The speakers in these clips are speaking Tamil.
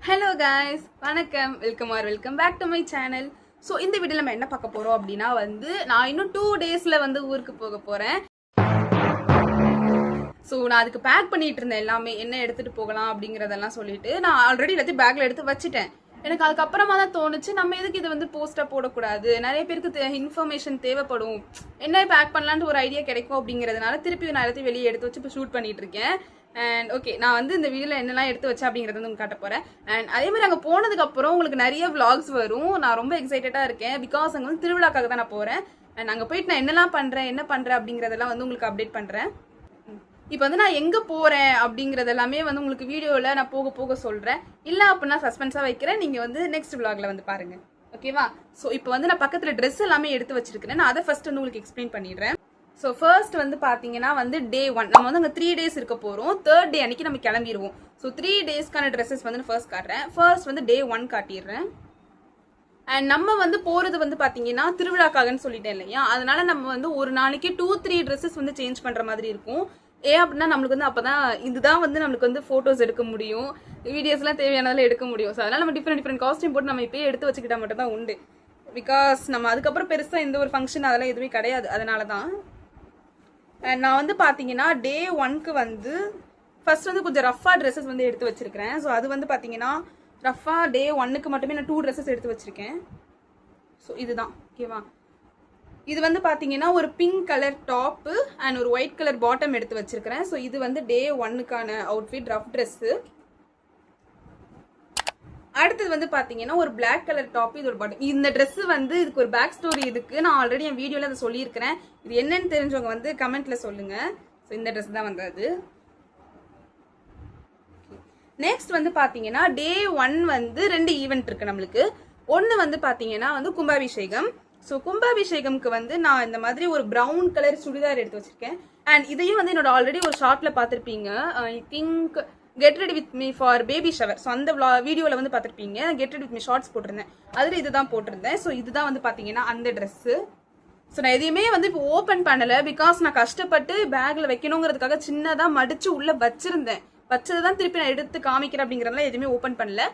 Hello guys, வணக்கம், welcome back to my channel. So இந்த வீடியோவில் நம்ம என்ன பார்க்க போகிறோம் அப்படின்னா நான் இன்னும் 2 டேஸில் ஊருக்கு போக போகிறேன். ஸோ நான் அதுக்கு பேக் பண்ணிட்டு இருந்தேன், எல்லாமே என்ன எடுத்துகிட்டு போகலாம் அப்படிங்கிறதெல்லாம் சொல்லிட்டு நான் ஆல்ரெடி எல்லாத்தையும் பேக்கில் எடுத்து வச்சுட்டேன். எனக்கு அதுக்கப்புறமா தான் தோணுச்சு, நம்ம எதுக்கு இதை போஸ்ட்டாக போடக்கூடாது, நிறைய பேருக்கு இன்ஃபர்மேஷன் தேவைப்படும், என்ன பேக் பண்ணலான்ட்டு ஒரு ஐடியா கிடைக்கும் அப்படிங்கிறதுனால திருப்பி நான் எல்லாத்தையும் வெளியே எடுத்து வச்சு இப்போ ஷூட் பண்ணிட்டு இருக்கேன். அண்ட் ஓகே, நான் இந்த வீடியோவில் என்னெல்லாம் எடுத்து வச்சேன் அப்படிங்கிறத உங்களுக்கு காட்ட போகிறேன். அண்ட் அதே மாதிரி அங்கே போனதுக்கப்புறம் உங்களுக்கு நிறைய விளாக்ஸ் வரும். நான் ரொம்ப எக்ஸைட்டடாக இருக்கேன், பிகாஸ் அங்கே திருவிழாக்காக தான் நான் போகிறேன். அண்ட் அங்கே போயிட்டு நான் என்னெல்லாம் பண்ணுறேன், என்ன பண்ணுறேன் அப்படிங்கிறதெல்லாம் உங்களுக்கு அப்டேட் பண்ணுறேன். இப்போ நான் எங்கே போகிறேன் அப்படிங்கிறது எல்லாமே உங்களுக்கு வீடியோவில் நான் போக போக சொல்கிறேன். இல்லை அப்படின்னா சஸ்பென்ஸாக வைக்கிறேன், நீங்கள் நெக்ஸ்ட் விளாகில் பாருங்கள், ஓகேவா? ஸோ இப்போ நான் பக்கத்தில் ட்ரெஸ் எல்லாமே எடுத்து வச்சிருக்கிறேன். நான் அதை ஃபர்ஸ்ட் உங்களுக்கு எக்ஸ்பிளைன் பண்ணிடுறேன். ஸோ ஃபர்ஸ்ட் பார்த்தீங்கன்னா டே 1 நம்ம அங்கே 3 டேஸ் இருக்க போகிறோம். 3rd டே அன்னைக்கு நம்ம கிளம்பிடுவோம். ஸோ 3 டேஸ்க்கான ட்ரெஸ்ஸஸ் ஃபர்ஸ்ட் காட்டுறேன். First day 1 காட்டிடுறேன். அண்ட் நம்ம போகிறது பார்த்தீங்கன்னா திருவிழாக்காகன்னு சொல்லிட்டேன் இல்லையா, அதனால நம்ம ஒரு நாளைக்கு 2-3 ட்ரெஸ்ஸஸ் சேஞ்ச் பண்ணுற மாதிரி இருக்கும். ஏன் அப்படின்னா நம்மளுக்கு அப்போதான் இதுதான் நம்மளுக்கு ஃபோட்டோஸ் எடுக்க முடியும், வீடியோஸ்லாம் தேவையானதெல்லாம் எடுக்க முடியும். ஸோ அதனால் நம்ம டிஃப்ரெண்ட் காஸ்டியூம் போட்டு நம்ம இப்போயே எடுத்து வச்சுக்கிட்டா மட்டும் தான் உண்டு. பிகாஸ் நம்ம அதுக்கப்புறம் பெருசாக எந்த ஒரு ஃபங்க்ஷன் அதெல்லாம் எதுவுமே கிடையாது, அதனால தான். நான் பார்த்தீங்கன்னா டே 1க்கு ஃபர்ஸ்ட் கொஞ்சம் ரஃபாக ட்ரெஸ்ஸஸ் எடுத்து வச்சிருக்கிறேன். ஸோ அது பார்த்தீங்கன்னா ரஃபாக டே 1க்கு மட்டுமே நான் 2 ட்ரெஸ்ஸஸ் எடுத்து வச்சிருக்கேன். ஸோ இதுதான் ஓகேவா. இது பார்த்தீங்கன்னா ஒரு பிங்க் கலர் டாப்பு அண்ட் ஒரு ஒயிட் கலர் பாட்டம் எடுத்து வச்சிருக்கிறேன். ஸோ இது டே 1க்கான அவுட்ஃபிட், ரஃப் ட்ரெஸ்ஸு. அடுத்தது பார்த்தீங்கன்னா ஒரு பிளாக் கலர் டாப், இது ஒரு பாட்டம். இந்த ட்ரெஸ் இதுக்கு ஒரு பேக் ஸ்டோரி இருக்கு, நான் ஆல்ரெடி என் வீடியோவில் அதை சொல்லியிருக்கிறேன். இது என்னன்னு தெரிஞ்சவங்க கமெண்ட்ல சொல்லுங்க. ஸோ இந்த ட்ரெஸ் தான் அது. நெக்ஸ்ட் பார்த்தீங்கன்னா டே 1 2 ஈவெண்ட் இருக்கு நம்மளுக்கு. ஒன்று பார்த்தீங்கன்னா கும்பாபிஷேகம். ஸோ கும்பாபிஷேகம்க்கு நான் இந்த மாதிரி ஒரு ப்ரௌன் கலர் சுடிதார் எடுத்து வச்சிருக்கேன். அண்ட் இதையும் என்னோட ஆல்ரெடி ஒரு ஷார்ட்ல பார்த்துருப்பீங்க, I think get ready with me for baby shower. So அந்த வீடியோவில் பார்த்துருப்பீங்க, get ready with me shorts போட்டிருந்தேன், அதில் இதுதான் போட்டிருந்தேன். ஸோ இதுதான் பார்த்தீங்கன்னா அந்த ட்ரெஸ்ஸு. ஸோ நான் எதையுமே இப்போ ஓப்பன் பண்ணலை, பிகாஸ் நான் கஷ்டப்பட்டு பேக்கில் வைக்கணுங்கிறதுக்காக சின்னதாக மடிச்சு உள்ளே வச்சிருந்தேன். வச்சதை தான் திருப்பி நான் எடுத்து காமிக்கிறேன் அப்படிங்கிறதுலாம் எதுவுமே ஓப்பன் பண்ணல.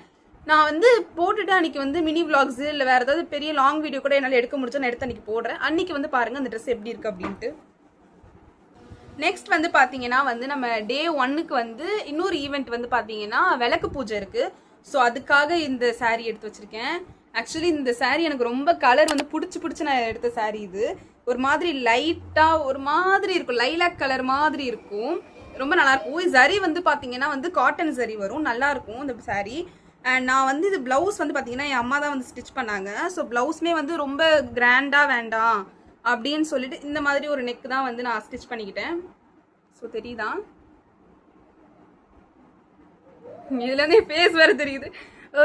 நான் போட்டுட்டு அன்னைக்கு மினி விளாக்ஸ் இல்லை வேறு ஏதாவது பெரிய லாங் வீடியோ கூட என்னால் எடுக்க முடிச்சு நான் எடுத்து அன்னைக்கு போடுறேன். அன்னைக்கு பாருங்கள் அந்த ட்ரெஸ் எப்படி இருக்குது அப்படின்ட்டு. நெக்ஸ்ட் பார்த்தீங்கன்னா நம்ம டே 1க்கு இன்னொரு ஈவெண்ட் பார்த்தீங்கன்னா விளக்கு பூஜை இருக்குது. ஸோ அதுக்காக இந்த சாரீ எடுத்து வச்சுருக்கேன். ஆக்சுவலி இந்த சாரீ எனக்கு ரொம்ப கலர் பிடிச்சி நான் எடுத்த சாரீ. இது ஒரு மாதிரி லைட்டாக ஒரு மாதிரி இருக்கும், லைலாக் கலர் மாதிரி இருக்கும், ரொம்ப நல்லாயிருக்கும். சரி பார்த்தீங்கன்னா காட்டன் சரி வரும், நல்லாயிருக்கும் இந்த சாரீ. அண்ட் நான் இது ப்ளவுஸ் பார்த்தீங்கன்னா என் அம்மா தான் ஸ்டிச் பண்ணாங்க. ஸோ ப்ளவுஸ்மே ரொம்ப கிராண்டாக வேண்டாம் அப்படின்னு சொல்லிட்டு இந்த மாதிரி ஒரு நெக் தான் நான் ஸ்டிச் பண்ணிக்கிட்டேன். ஸோ தெரியுதா, இதுலேருந்து ஃபேஸ் வேறு தெரியுது.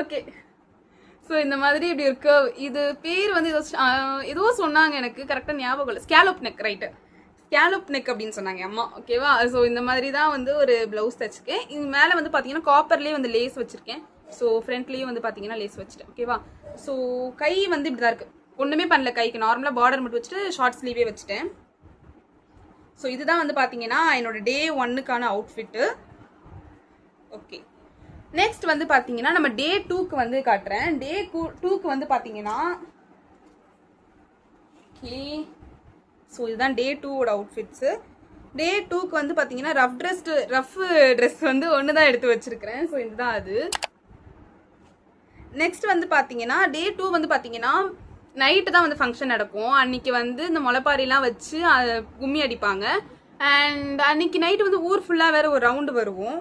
ஓகே, ஸோ இந்த மாதிரி இப்படி இருக்கு. இது பேர் ஏதோ சொன்னாங்க, எனக்கு கரெக்டாக ஞாபகம் இல்லை. Scallop neck, right, scallop neck அப்படின்னு சொன்னாங்க அம்மா, ஓகேவா. ஸோ இந்த மாதிரி தான் ஒரு ப்ளவுஸ் தைச்சிருக்கேன். இது மேலே பார்த்தீங்கன்னா காப்பர்லேயே லேஸ் வச்சுருக்கேன். ஸோ ஃப்ரண்ட்லேயும் பார்த்தீங்கன்னா லேஸ் வச்சுட்டேன், ஓகேவா. ஸோ கை இப்படி தான் இருக்குது, ஒன்றுமே பண்ணல கைக்கு, நார்மலாக பார்டர் மட்டும் வச்சுட்டு ஷார்ட் ஸ்லீவே வச்சுட்டேன். ஸோ இதுதான் பார்த்தீங்கன்னா என்னோட டே 1க்கான அவுட்ஃபிட்டு. ஓகே, நெக்ஸ்ட் பார்த்தீங்கன்னா நம்ம டே 2க்கு காட்டுறேன். டே 2க்கு பார்த்தீங்கன்னா ஓகே, ஸோ இதுதான் டே 2ஓட அவுட்ஃபிட்ஸு. டே 2க்கு பார்த்தீங்கன்னா ரஃப் ட்ரெஸ் ஒன்று தான் எடுத்து வச்சிருக்கிறேன். ஸோ இதுதான் அது. நெக்ஸ்ட் பார்த்தீங்கன்னா டே 2 பார்த்தீங்கன்னா நைட்டு தான் ஃபங்க்ஷன் நடக்கும். அன்னைக்கு இந்த முளைப்பாரிலாம் வச்சு கும்மி அடிப்பாங்க. அண்ட் அன்னைக்கு நைட்டு ஊர் ஃபுல்லாக வேறு ஒரு ரவுண்டு வருவோம்,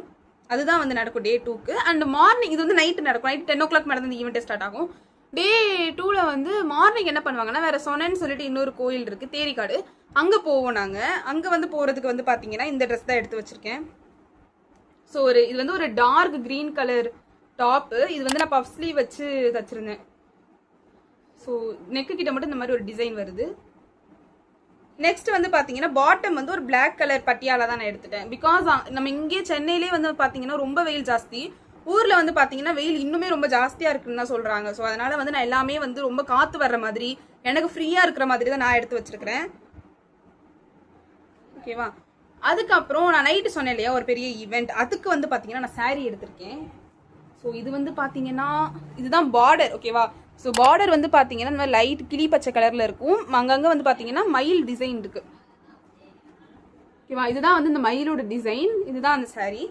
அதுதான் நடக்கும் டே 2க்கு. அண்ட் மார்னிங் இது நைட்டு நடக்கும், நைட் 10 o'clock மேலே இந்த ஈவெண்ட்டே ஸ்டார்ட் ஆகும். டே 2ல் மார்னிங் என்ன பண்ணுவாங்கன்னா, வேறு சொன்னேன்னு சொல்லிட்டு இன்னொரு கோயில் இருக்குது, தேரிக்காடு, அங்கே போவோம் நாங்கள். அங்கே போகிறதுக்கு பார்த்தீங்கன்னா இந்த ட்ரெஸ் தான் எடுத்து வச்சுருக்கேன். ஸோ இது ஒரு டார்க் க்ரீன் கலர் டாப்பு. இது நான் பஃப் ஸ்லீவ் வச்சு தச்சிருந்தேன். ஸோ நெக்கு கிட்ட மட்டும் இந்த மாதிரி ஒரு டிசைன் வருது. நெக்ஸ்ட் பார்த்தீங்கன்னா பாட்டம் ஒரு பிளாக் கலர் பட்டியால தான் நான் எடுத்துட்டேன். பிகாஸ் நம்ம இங்கே சென்னையிலே பார்த்தீங்கன்னா ரொம்ப வெயில் ஜாஸ்தி, ஊரில் பார்த்தீங்கன்னா வெயில் இன்னுமே ரொம்ப ஜாஸ்தியாக இருக்குன்னு தான் சொல்கிறாங்க. ஸோ அதனால் நான் எல்லாமே ரொம்ப காற்று வர்ற மாதிரி எனக்கு ஃப்ரீயாக இருக்கிற மாதிரி தான் நான் எடுத்து வச்சுருக்கிறேன், ஓகேவா. அதுக்கப்புறம் நான் நைட்டு சொன்னேன் இல்லையா ஒரு பெரிய ஈவெண்ட், அதுக்கு பார்த்தீங்கன்னா நான் சாரீ எடுத்திருக்கேன். ஸோ இது வந்து பார்த்தீங்கன்னா இதுதான் பார்டர், ஓகேவா. ஸோ பார்டர் வந்து பார்த்தீங்கன்னா இந்த மாதிரி லைட் கிளி பச்சை கலரில் இருக்கும். அங்கங்கே வந்து பார்த்தீங்கன்னா மயில் டிசைன் இருக்குது, ஓகேவா. இதுதான் வந்து இந்த மயிலோட டிசைன், இதுதான் அந்த சாரீ.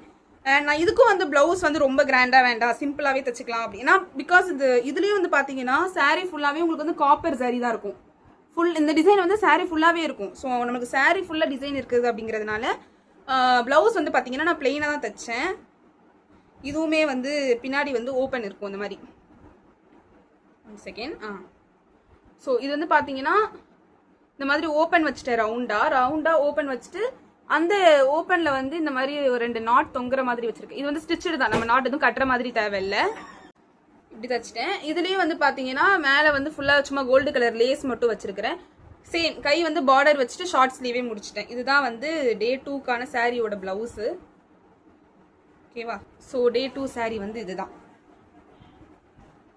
அண்ட் நான் இதுக்கும் வந்து ப்ளவுஸ் வந்து ரொம்ப கிராண்டாக வேண்டாம், சிம்பிளாகவே தைச்சிக்கலாம் அப்படின்னா, பிகாஸ் இதுலேயும் வந்து பார்த்தீங்கன்னா சாரீ ஃபுல்லாகவே உங்களுக்கு வந்து காப்பர் சாரீ தான் இருக்கும். இந்த டிசைன் வந்து சாரீ ஃபுல்லாகவே இருக்கும். ஸோ நமக்கு சாரீ ஃபுல்லாக டிசைன் இருக்குது அப்படிங்கிறதுனால ப்ளவுஸ் வந்து பார்த்தீங்கன்னா நான் பிளெயினாக தான் தைச்சேன். இதுவுமே வந்து பின்னாடி வந்து ஓப்பன் இருக்கும் இந்த மாதிரி. செகண்ட் ஸோ இது வந்து பார்த்தீங்கன்னா இந்த மாதிரி ஓப்பன் வச்சுட்டேன், ரவுண்டா ஓப்பன் வச்சுட்டு அந்த ஓப்பனில் வந்து இந்த மாதிரி ஒரு 2 நாட் தொங்குற மாதிரி வச்சிருக்கேன். இது வந்து ஸ்டிச்சு தான், நம்ம நாட் எதுவும் கட்டுற மாதிரி தேவையில்லை. இப்படி தச்சிட்டேன். இதுலேயும் வந்து பார்த்தீங்கன்னா மேலே வந்து ஃபுல்லாக சும்மா கோல்டு கலர் லேஸ் மட்டும் வச்சிருக்கிறேன். சேம் கை வந்து பார்டர் வச்சுட்டு ஷார்ட் ஸ்லீவே முடிச்சிட்டேன். இதுதான் வந்து டே 2க்கான சாரியோட பிளவுஸு, ஓகேவா. ஸோ டே 2 சாரி வந்து இதுதான்.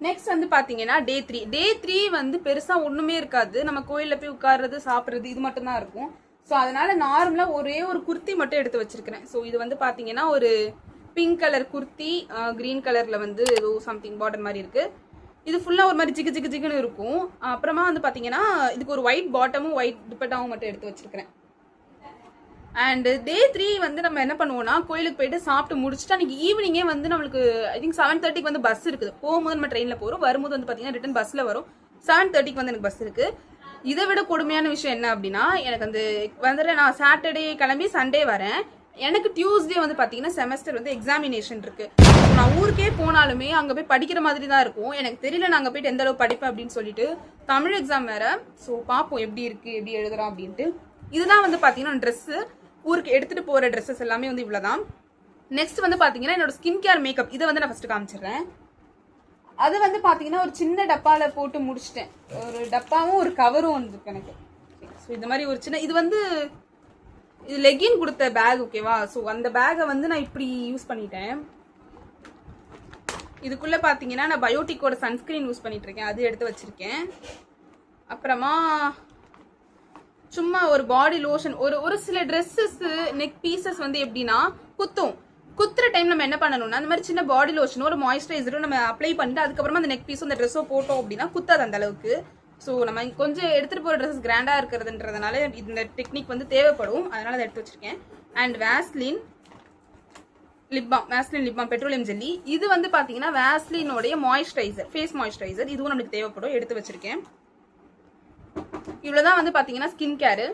நெக்ஸ்ட் வந்து பார்த்தீங்கன்னா டே 3 வந்து பெருசாக ஒன்றுமே இருக்காது. நம்ம கோயிலில் போய் உட்கார்றது சாப்பிட்றது இது மட்டும் தான் இருக்கும். ஸோ அதனால நார்மலாக ஒரே ஒரு குர்த்தி மட்டும் எடுத்து வச்சிருக்கிறேன். ஸோ இது வந்து பார்த்தீங்கன்னா ஒரு பிங்க் கலர் குர்த்தி, கிரீன் கலரில் வந்து ஏதோ சம்திங் பார்டர் மாதிரி இருக்குது. இது ஃபுல்லாக ஒரு மாதிரி ஜிகுன்னு இருக்கும். அப்புறமா வந்து பார்த்தீங்கன்னா இதுக்கு ஒரு ஒயிட் பாட்டமும் ஒயிட் துப்பட்டாவும் மட்டும் எடுத்து வச்சிருக்கிறேன். அண்ட் டே 3 வந்து நம்ம என்ன பண்ணுவோம்னா கோயிலுக்கு போயிட்டு சாப்பிட்டு முடிச்சுட்டு அன்றைக்கி ஈவினிங்கே வந்து நம்மளுக்கு ஐ திங்க் 7:30க்கு வந்து பஸ் இருக்குது. போகும்போது நம்ம ட்ரெயினில் போகிறோம், வரும்போது வந்து பார்த்தீங்கன்னா ரிட்டன் பஸ்ஸில் வரும். 7:30க்கு வந்து எனக்கு பஸ் இருக்குது. இதை விட கொடுமையான விஷயம் என்ன அப்படின்னா, எனக்கு வந்துட்டு நான் சாட்டர்டே கிளம்பி சண்டே வரேன். எனக்கு டியூஸ்டே வந்து பார்த்தீங்கன்னா செமஸ்டர் வந்து எக்ஸாமினேஷன் இருக்கு. நான் ஊருக்கே போனாலுமே அங்கே போய் படிக்கிற மாதிரி தான் இருக்கும். எனக்கு தெரியல நான் அங்கே போயிட்டு எந்த அளவு படிப்பேன் அப்படின்னு சொல்லிட்டு. தமிழ் எக்ஸாம் வேற. ஸோ பார்ப்போம் எப்படி இருக்கு, எப்படி எழுதுறோம் அப்படின்ட்டு. இதுதான் வந்து பார்த்தீங்கன்னா ட்ரெஸ்ஸு, ஊருக்கு எடுத்துட்டு போகிற ட்ரெஸ்ஸஸ் எல்லாமே வந்து இவ்வளோதான். நெக்ஸ்ட் வந்து பார்த்தீங்கன்னா என்னோட ஸ்கின் கேர் மேக்கப், இதை வந்து நான் ஃபர்ஸ்ட் காமிச்சிடுறேன். அது வந்து பார்த்தீங்கன்னா ஒரு சின்ன டப்பாவில் போட்டு முடிச்சிட்டேன். ஒரு டப்பாவும் ஒரு கவரும் வந்துருக்கு எனக்கு. ஸோ இந்த மாதிரி ஒரு சின்ன இது வந்து இது லெகின் கொடுத்த பேக், ஓகேவா. ஸோ அந்த பேக்கை வந்து நான் இப்படி யூஸ் பண்ணிட்டேன். இதுக்குள்ளே பார்த்தீங்கன்னா நான் பயோட்டிக்கோட சன்ஸ்கிரீன் யூஸ் பண்ணிட்டு இருக்கேன், அது எடுத்து வச்சிருக்கேன். அப்புறமா சும்மா ஒரு பாடி லோஷன், ஒரு சில ட்ரெஸ்ஸஸ் நெக் பீசஸ் வந்து எப்படின்னா குத்துற டைம் நம்ம என்ன பண்ணணும்னா அந்த மாதிரி சின்ன பாடி லோஷனோ ஒரு மாய்ஸ்சரைசரும் நம்ம அப்ளை பண்ணிட்டு அதுக்கப்புறமா அந்த நெக் பீஸும் அந்த ட்ரெஸ்ஸோ போட்டோம் அப்படின்னா குத்தாது அந்த அளவுக்கு. ஸோ நம்ம கொஞ்சம் எடுத்துகிட்டு போகிற ட்ரெஸ்ஸஸ் கிராண்டாக இருக்கிறதுன்றதுனால இந்த டெக்னிக் வந்து தேவைப்படும், அதனால அதை எடுத்து வச்சிருக்கேன். And Vaseline lip balm petroleum jelly, இது வந்து பார்த்தீங்கன்னா வேஸ்லினோடைய மாய்ஸ்சரைசர், ஃபேஸ் மாய்ஸ்சரைசர், இதுவும் நம்மளுக்கு தேவைப்படும், எடுத்து வச்சிருக்கேன். இவ்வளோதான் வந்து பார்த்தீங்கன்னா ஸ்கின் கேரு,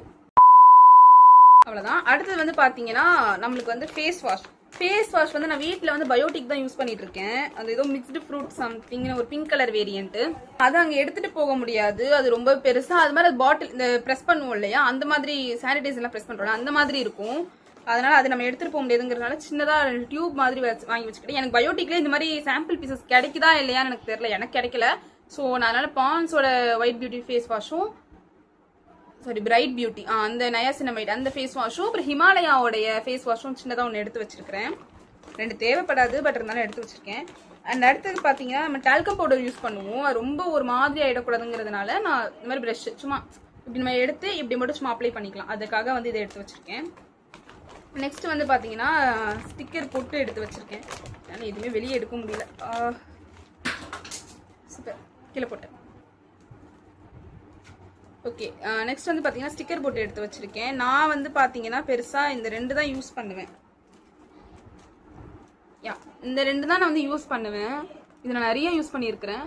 அவ்வளோதான். அடுத்தது வந்து பார்த்தீங்கன்னா நம்மளுக்கு வந்து ஃபேஸ் வாஷ் வந்து நான் வீட்டில் வந்து பயோட்டிக் தான் யூஸ் பண்ணிட்டு இருக்கேன். அது ஏதோ மிக்ஸ்டு ஃப்ரூட் சம்திங் ஒரு பிங்க் கலர் வேரியன்ட். அது அங்கே எடுத்துட்டு போக முடியாது, அது ரொம்ப பெருசா. அது மாதிரி அது பாட்டில் இந்த ப்ரெஸ் பண்ணுவோம் இல்லையா, அந்த மாதிரி சானிடைசர் எல்லாம் ப்ரெஸ் பண்றோம் அந்த மாதிரி இருக்கும். அதனால அது நம்ம எடுத்துட்டு போக முடியாதுங்கிறதுனால சின்னதா டியூப் மாதிரி வாங்கி வச்சுக்கிட்டேன். எனக்கு பயோட்டிக்ல இந்த மாதிரி சாம்பிள் பீசஸ் கிடைக்குதா இல்லையான்னு எனக்கு தெரியல, எனக்கு கிடைக்கல. ஸோ நான் அதனால பான்ஸோட ஒயிட் பியூட்டி ஃபேஸ் வாஷும், சாரி பிரைட் பியூட்டி அந்த நயாசினமைட் அந்த ஃபேஸ் வாஷும், அப்புறம் ஹிமாலயாவோடைய ஃபேஸ் வாஷும் சின்னதாக ஒன்று எடுத்து வச்சிருக்கிறேன். 2 தேவைப்படாது, பட் இருந்தாலும் எடுத்து வச்சிருக்கேன். அண்ட் அடுத்தது பார்த்தீங்கன்னா நம்ம டால்கம் பவுடர் யூஸ் பண்ணுவோம், அது ரொம்ப ஒரு மாதிரி ஆகிடக்கூடாதுங்கிறதுனால நான் இந்த மாதிரி ப்ரஷ் சும்மா இப்படி நம்ம எடுத்து இப்படி மட்டும் சும்மா அப்ளை பண்ணிக்கலாம், அதுக்காக வந்து இதை எடுத்து வச்சிருக்கேன். நெக்ஸ்ட் வந்து பார்த்தீங்கன்னா ஸ்டிக்கர் போட்டு எடுத்து வச்சிருக்கேன், ஆனால் எதுவுமே வெளியே எடுக்க முடியல, சூப்பர் கீழே போட்டேன். ஓகே, நெக்ஸ்ட் வந்து பார்த்தீங்கன்னா ஸ்டிக்கர் போட்டு எடுத்து வச்சிருக்கேன். நான் வந்து பார்த்தீங்கன்னா பெருசாக இந்த 2 தான் யூஸ் பண்ணுவேன். இந்த 2 தான் நான் வந்து யூஸ் பண்ணுவேன். இதை நான் நிறைய யூஸ் பண்ணியிருக்கிறேன்.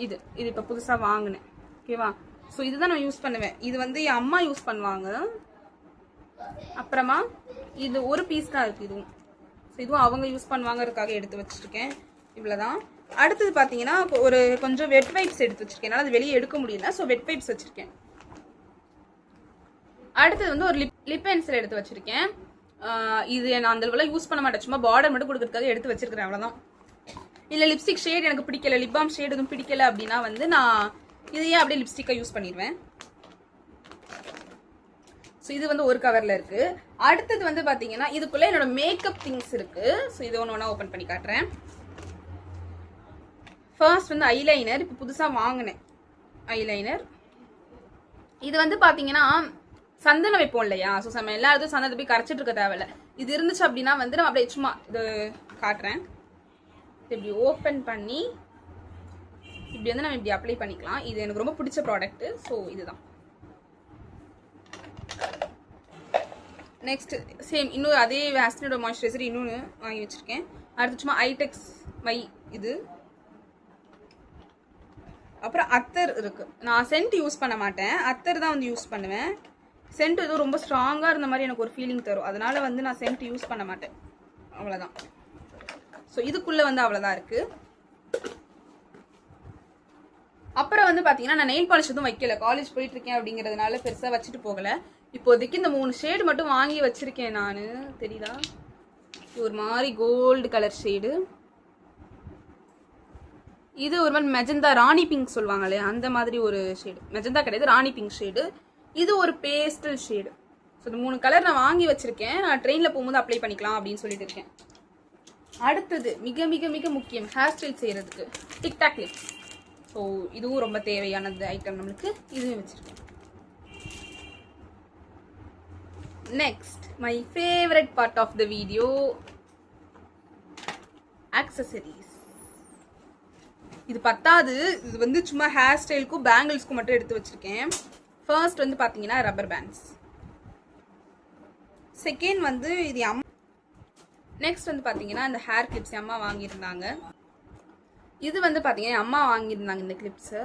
இது இப்போ புதுசாக வாங்கினேன், ஓகேவா. ஸோ இதுதான் நான் யூஸ் பண்ணுவேன். இது வந்து என் அம்மா யூஸ் பண்ணுவாங்க. அப்புறமா இது ஒரு பீஸ் தான் இருக்குது, இதுவும். ஸோ இதுவும் அவங்க யூஸ் பண்ணுவாங்கிறதுக்காக எடுத்து வச்சிருக்கேன். இவ்வளோதான். அடுத்தது பார்த்தீங்கன்னா ஒரு கொஞ்சம் வெட் வைப்ஸ் எடுத்து வச்சிருக்கேன், என்னால் அது வெளியே எடுக்க முடியல. ஸோ வெட் வைப்ஸ் வச்சிருக்கேன். அடுத்தது வந்து ஒரு லிப் பென்சில் எடுத்து வச்சிருக்கேன். இது நான் அந்த அளவுலாம் யூஸ் பண்ண மாட்டேன், சும்மா பார்டர் மட்டும் கொடுக்கறதுக்காக எடுத்து வச்சிருக்கிறேன், அவ்வளோதான். இல்லை லிப்ஸ்டிக் ஷேட் எனக்கு பிடிக்கல, லிப் பாம் ஷேட் எதுவும் பிடிக்கல அப்படின்னா வந்து நான் இதையே அப்படியே லிப்ஸ்டிக்காக யூஸ் பண்ணிடுவேன். ஸோ இது வந்து ஒரு கவரில் இருக்குது. அடுத்தது வந்து பார்த்தீங்கன்னா இதுக்குள்ளே என்னோட மேக்கப் திங்ஸ் இருக்குது. ஸோ இது ஒன்று ஒன்றா ஓப்பன் பண்ணி காட்டுறேன். ஃபர்ஸ்ட் வந்து ஐலைனர், இப்போ புதுசாக வாங்கினேன் ஐலைனர். இது வந்து பார்த்தீங்கன்னா சந்தனம் வைப்போம் இல்லையா, ஸோ நம்ம எல்லா இடத்தும் சந்தனத்தை போய் கரைச்சிட்டு இருக்க தேவையில்ல. இது இருந்துச்சு அப்படின்னா வந்து நம்ம அப்படியே சும்மா இது காட்டுறேன். இப்படி ஓப்பன் பண்ணி இப்படி வந்து நம்ம இப்படி அப்ளை பண்ணிக்கலாம். இது எனக்கு ரொம்ப பிடிச்ச ப்ராடக்ட். ஸோ இதுதான். நெக்ஸ்ட் சேம் இன்னொரு அதே வேஸ்லினோட மாய்ஸ்சரைசர் இன்னொன்று வாங்கி வச்சிருக்கேன். அடுத்து சும்மா ஐடெக்ஸ் மை இது. அப்புறம் அத்தர் இருக்கு. நான் சென்ட் யூஸ் பண்ண மாட்டேன், அத்தர் தான் வந்து யூஸ் பண்ணுவேன். சென்ட் ஏதோ ரொம்ப ஸ்ட்ராங்காக இருந்த மாதிரி எனக்கு ஒரு ஃபீலிங் தரும். அதனால வந்து நான் சென்ட் யூஸ் பண்ண மாட்டேன். அவ்வளோதான். ஸோ இதுக்குள்ளே வந்து அவ்வளோதான் இருக்கு. அப்புறம் வந்து பார்த்தீங்கன்னா நான் நெயில் பாலிஷ் எதுவும் வைக்கல, காலேஜ் போயிட்டு இருக்கேன் அப்படிங்கிறதுனால பெருசாக வச்சுட்டு போகலை. இப்போதைக்கு இந்த 3 ஷேடு மட்டும் வாங்கி வச்சிருக்கேன் நான். தெரியுதா? ஒரு மாதிரி கோல்டு கலர் ஷேடு, இது ஒரு மாதிரி மெஜந்தா ராணி பிங்க் சொல்லுவாங்களே அந்த மாதிரி ஒரு ஷேடு. மெஜந்தா கிடையாது, ராணி பிங்க் ஷேடு. இது ஒரு பேஸ்டல் ஷேடு. ஸோ இந்த 3 கலர் நான் வாங்கி வச்சிருக்கேன். நான் ட்ரெயினில் போகும்போது அப்ளை பண்ணிக்கலாம் அப்படின்னு சொல்லிட்டு இருக்கேன். அடுத்தது மிக மிக மிக முக்கியம், ஹேர் ஸ்டைல் செய்யறதுக்கு டிக்டாக் கிளிப்ஸ். ஸோ இதுவும் ரொம்ப தேவையானது ஐட்டம் நம்மளுக்கு. இதுவும் வச்சிருக்கேன். Next my favourite part of the video, accessories. இது பத்தாது, இது வந்து சும்மா ஹேர் ஸ்டைலுக்கும் பேங்கிள்ஸ்க்கும் மட்டும் எடுத்து வச்சிருக்கேன். ஃபர்ஸ்ட் வந்து பார்த்தீங்கன்னா ரப்பர் பேண்ட்ஸ். செகண்ட் வந்து இது நெக்ஸ்ட் வந்து பார்த்தீங்கன்னா இந்த ஹேர் கிளிப்ஸ் அம்மா வாங்கியிருந்தாங்க. இது வந்து பார்த்தீங்கன்னா அம்மா வாங்கியிருந்தாங்க இந்த கிளிப்ஸை.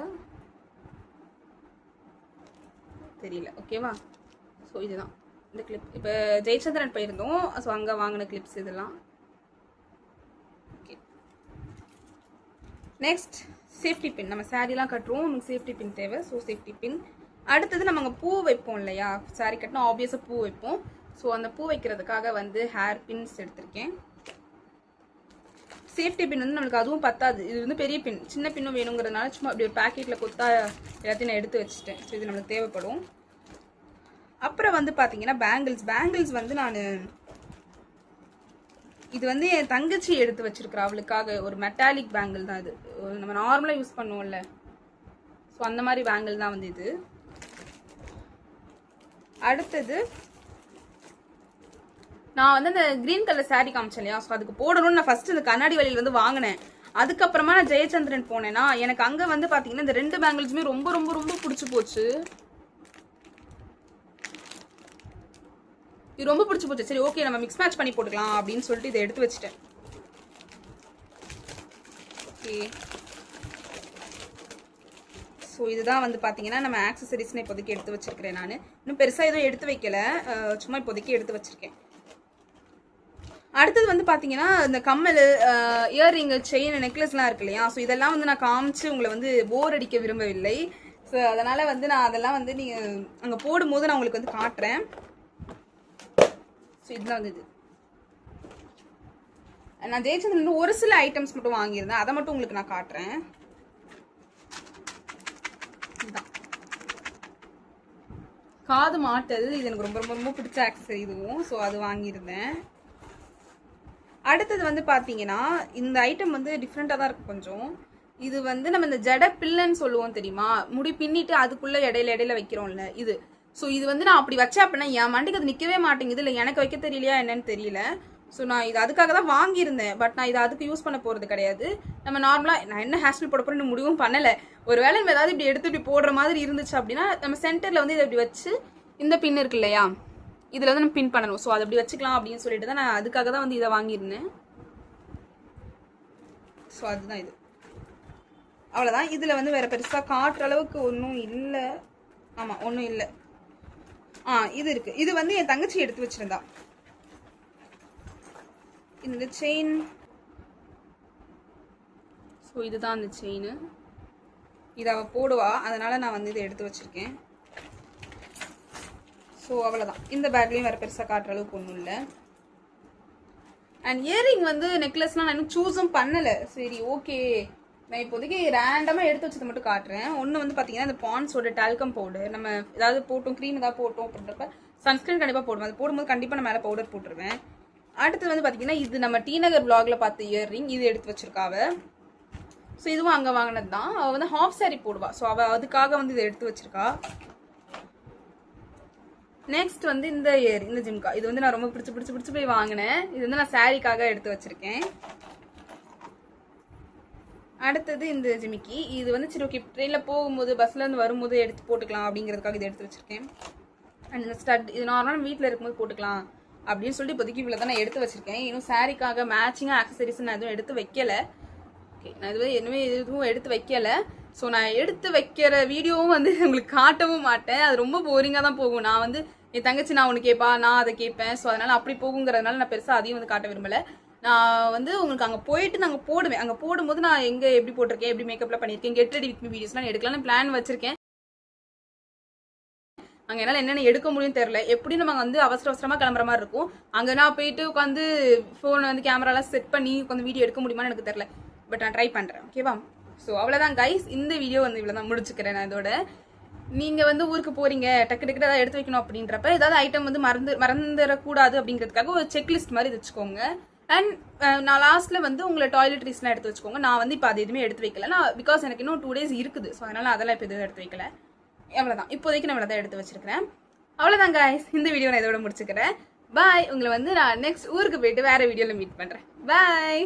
தெரியல, ஓகேவா? ஸோ இதுதான் இந்த கிளிப். இப்போ ஜெயச்சந்திரன் போயிருந்தோம், ஸோ அங்கே வாங்கின கிளிப்ஸ் இதெல்லாம். ஓகே. Next safety pin. நம்ம சாரீலாம் கட்டுறோம், நமக்கு சேஃப்டி பின் தேவை. So safety pin. அடுத்தது நம்ம அங்கே பூ வைப்போம் இல்லையா, சாரீ கட்டினா ஆப்வியஸாக பூ வைப்போம். ஸோ அந்த பூ வைக்கிறதுக்காக வந்து ஹேர் பின்ஸ் எடுத்திருக்கேன். சேஃப்டி பின் வந்து நம்மளுக்கு அதுவும் பத்தாது, இது வந்து பெரிய பின். சின்ன பின்னும் வேணுங்கிறதுனால சும்மா அப்படி ஒரு பேக்கெட்டில் கொத்தா எல்லாத்தையும் நான் எடுத்து வச்சுட்டேன். ஸோ இது நம்மளுக்கு தேவைப்படும். அப்புறம் வந்து பார்த்தீங்கன்னா பேங்கிள்ஸ் வந்து நான் இது வந்து என் தங்கச்சி எடுத்து வச்சிருக்கிறேன். அவளுக்காக ஒரு மெட்டாலிக் பேங்கிள் தான் இது. நம்ம நார்மலாக யூஸ் பண்ணுவோம்ல, ஸோ அந்த மாதிரி பேங்கிள் தான் வந்து இது. அடுத்தது நான் வந்து அந்த கிரீன் கலர் சாரீ காமிச்சேன் இல்லையா, ஸோ அதுக்கு போடணும்னு நான் ஃபர்ஸ்ட் இந்த கண்ணாடி வழியில் வந்து வாங்கினேன். அதுக்கப்புறமா நான் ஜெயச்சந்திரன் போனேன்னா எனக்கு அங்கே வந்து பார்த்தீங்கன்னா இந்த 2 பேங்கிள்ஸுமே ரொம்ப ரொம்ப ரொம்ப பிடிச்சி போச்சு. இது ரொம்ப பிடிச்சி போச்சு. சரி ஓகே, நம்ம மிக்ஸ் மேட்ச் பண்ணி போட்டுக்கலாம் அப்படின்னு சொல்லிட்டு இதை எடுத்து வச்சுட்டேன். ஓகே. ஸோ இதுதான் வந்து பார்த்தீங்கன்னா நம்ம ஆக்சசரிஸ்னு இப்போதைக்கு எடுத்து வச்சிருக்கிறேன். நான் இன்னும் பெருசாக எதுவும் எடுத்து வைக்கல, சும்மா இப்போதைக்கு எடுத்து வச்சிருக்கேன். அடுத்தது வந்து பார்த்தீங்கன்னா இந்த கம்மல், இயர்ரிங்கு, செயின், நெக்லஸ்லாம் இருக்கு இல்லையா, ஸோ இதெல்லாம் வந்து நான் காமிச்சு உங்களை வந்து போர் அடிக்க விரும்பவில்லை. ஸோ அதனால் வந்து நான் அதெல்லாம் வந்து நீங்கள் அங்கே போடும்போது நான் உங்களுக்கு வந்து காட்டுறேன். ஸோ இதுதான் வந்து இது. நான் ஜெயச்சந்திரன் ஒரு சில ஐட்டம்ஸ் மட்டும் வாங்கியிருந்தேன், அதை மட்டும் உங்களுக்கு நான் காட்டுறேன். இதுதான் காது மாட்டல். இது எனக்கு ரொம்ப ரொம்ப ரொம்ப பிடிச்ச ஆக்சசரி இதுவும். ஸோ அது வாங்கியிருந்தேன். அடுத்தது வந்து பார்த்தீங்கன்னா இந்த ஐட்டம் வந்து டிஃப்ரெண்ட்டாக தான் இருக்குது கொஞ்சம். இது வந்து நம்ம இந்த ஜட பில்லுன்னு சொல்லுவோம் தெரியுமா, முடி பின்னிட்டு அதுக்குள்ளே இடையில வைக்கிறோம்ல இது. ஸோ இது வந்து நான் அப்படி வச்சேன் அப்படின்னா என் மண்டிக்கு அது நிற்கவே மாட்டேங்குது. இல்லை எனக்கு வைக்க தெரியலையா என்னன்னு தெரியல. ஸோ நான் இது அதுக்காக தான் வாங்கியிருந்தேன். பட் நான் இதை அதுக்கு யூஸ் பண்ண போகிறது கிடையாது. நம்ம நார்மலாக நான் என்ன ஹேர் ஸ்டைல் போட போகிறேன்னு முடிவும் பண்ணலை. ஒரு வேளை நம்ம ஏதாவது இப்படி எடுத்து இப்படி போடுற மாதிரி இருந்துச்சு அப்படின்னா நம்ம சென்டரில் வந்து இதை இப்படி வச்சு இந்த பின் இருக்கு இல்லையா, இதில் வந்து நம்ம பின் பண்ணணும். ஸோ அதை அப்படி வச்சுக்கலாம் அப்படின்னு சொல்லிட்டு தான் நான் அதுக்காக தான் வந்து இதை வாங்கியிருந்தேன். ஸோ அதுதான் இது. அவ்வளோதான். இதில் வந்து வேறு பெருசாக காட்டுற அளவுக்கு ஒன்றும் இல்லை. ஆமாம், ஒன்றும் இல்லை. இது இருக்குது. இது வந்து என் தங்கச்சி எடுத்து வச்சுருந்தா. இந்த செயின். ஸோ இதுதான் அந்த செயின். இதை அவள் போடுவா, அதனால் நான் வந்து இதை எடுத்து வச்சுருக்கேன். ஸோ அவ்வளோதான். இந்த பேக்லேயும் வேறு பெருசாக காட்டுற அளவுக்கு ஒன்றும் இல்லை. அண்ட் இயரிங் வந்து நெக்லஸ்லாம் நான் இன்னும் சூஸும் பண்ணலை. சரி ஓகே, நான் இப்போதைக்கு ரேண்டமாக எடுத்து வச்சதை மட்டும் காட்டுறேன். ஒன்று வந்து பார்த்தீங்கன்னா இந்த பாண்ட்ஸோட டால்கம் பவுடர். நம்ம ஏதாவது போட்டோம், க்ரீம் ஏதாவது போட்டோம் அப்படின்றப்ப சன்ஸ்கிரீன் கண்டிப்பாக போடுவேன். அது போடும்போது கண்டிப்பாக நான் மேலே பவுடர் போட்டுருவேன். அடுத்தது வந்து பார்த்தீங்கன்னா இது நம்ம டி நகர் vlogல பார்த்த இயர்ரிங். இது எடுத்து வச்சிருக்காவ. ஸோ இதுவும் அங்கே வாங்கினது தான். அவள் வந்து ஹாஃப் சாரி போடுவா. ஸோ அவள் அதுக்காக வந்து இதை எடுத்து வச்சிருக்கா. நெக்ஸ்ட் வந்து இந்த இயர், இந்த ஜிம்கா. இது வந்து நான் ரொம்ப பிடிச்சி போய் வாங்கினேன். இது வந்து நான் சாரிக்காக எடுத்து வச்சிருக்கேன். அடுத்தது இந்த ஜிமிக்கி. இது வந்து சரி ஓகே ட்ரெயினில் போகும்போது பஸ்லேருந்து வரும்போது எடுத்து போட்டுக்கலாம் அப்படிங்கிறதுக்காக இதை எடுத்து வச்சுருக்கேன். அண்ட் இந்த ஸ்டட் இது நார்மலாக வீட்டில் இருக்கும்போது போட்டுக்கலாம் அப்படின்னு சொல்லிட்டு இப்போதைக்கு இவ்வளோ தான் நான் எடுத்து வச்சுருக்கேன். இன்னும் சாரிக்காக மேட்சிங்காக ஆக்சசரிஸ் நான் எதுவும் எடுத்து வைக்கலை. ஓகே நான் எதுவும் எடுத்து வைக்கலை. ஸோ நான் எடுத்து வைக்கிற வீடியோவும் வந்து உங்களுக்கு காட்டவும் மாட்டேன். அது ரொம்ப போரிங்காக தான் போகும். நான் வந்து என் தங்கச்சி நான் ஒன்று கேட்பா, நான் அதை கேட்பேன். ஸோ அதனால் அப்படி போகுங்கிறதுனால நான் பெருசாக அதையும் வந்து காட்ட விரும்பலை. நான் வந்து உங்களுக்கு அங்கே போயிட்டு நாங்கள் போடுவேன். அங்கே போடும்போது நான் எங்கே எப்படி போட்டிருக்கேன், எப்படி மேக்கப்லாம் பண்ணியிருக்கேன், கெட் ரெடி வித் மீ வீடியோஸ்லாம் எடுக்கலாம்னு பிளான் வச்சிருக்கேன். அங்கே என்னால் என்னென்ன எடுக்க முடியும்னு தெரில. எப்படி நம்ம வந்து அவசர அவசரமாக கிளம்புற மாதிரி இருக்கும். அங்கே நான் போயிட்டு உட்காந்து ஃபோனை வந்து கேமராலாம் செட் பண்ணி உட்காந்து வீடியோ எடுக்க முடியுமான்னு எனக்கு தெரில. பட் நான் ட்ரை பண்ணுறேன். ஓகேவா? ஸோ அவ்வளோதான் கைஸ், இந்த வீடியோ வந்து இவ்வளோ தான் முடிச்சுக்கிறேன். நான் இதோட நீங்கள் வந்து ஊருக்கு போகிறீங்க, டக்கு டக்கு ஏதாவது எடுத்து வைக்கணும் அப்படின்றப்ப ஏதாவது ஐட்டம் வந்து மறந்துடக்கூடாது அப்படிங்கிறதுக்காக ஒரு செக்லிஸ்ட் மாதிரி வச்சுக்கோங்க. அண்ட் நான் லாஸ்ட்டில் வந்து உங்களை டாய்லெட்ரிஸ்லாம் எடுத்து வச்சுக்கோங்க. நான் வந்து இப்போ அது எதுவுமே எடுத்து வைக்கல. நான் பிகாஸ் எனக்கு இன்னும் 2 days இருக்குது. ஸோ அதனால் அதெல்லாம் இப்போ எதுவும் எடுத்து வைக்கல. அவ்வளோதான், இப்போதைக்கு நான் தான் எடுத்து வச்சிருக்கிறேன். அவ்வளோதான் கைஸ், இந்த வீடியோ நான் இதோட முடிச்சுக்கிறேன். பாய். உங்களை வந்து நான் நெக்ஸ்ட் ஊருக்கு போயிட்டு வேறு வீடியோவில் மீட் பண்ணுறேன். பாய்.